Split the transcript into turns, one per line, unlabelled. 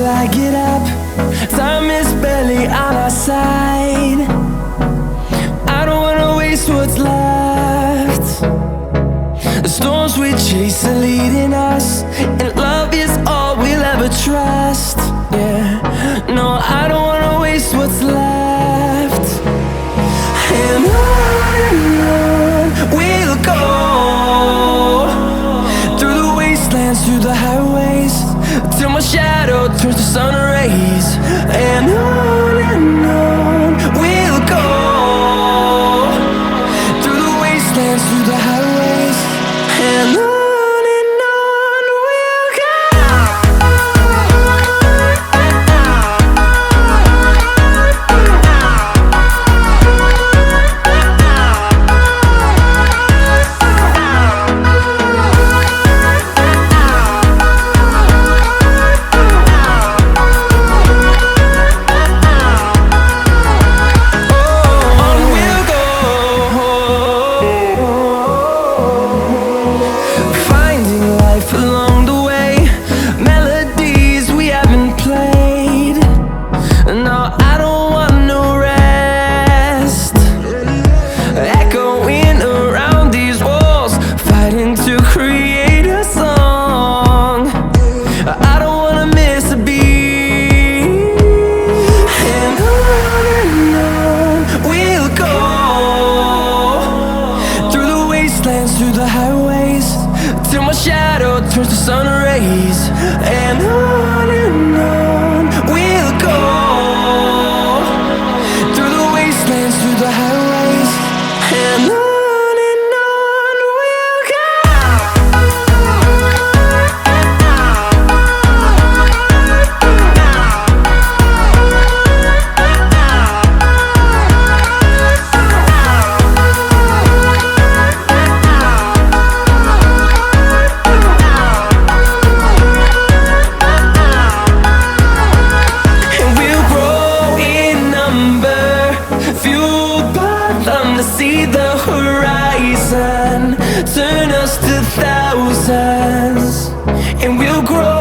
I get up. Time is barely on our side. I don't wanna waste what's left. The storms we chase are leading us, and love is all we'll ever trust. Yeah, no, I don't wanna waste what's left. And on we'll go, through the wastelands, through the highways, till my shadow turns to sun rays. And on we'll go, through the wastelands, through the highways, and on we'll go. Through the highways, till my shadow turns to sun rays. And on we'll go, through the wastelands, through the highways, and on we'll go. To see the horizon turn us to thousands, and we'll grow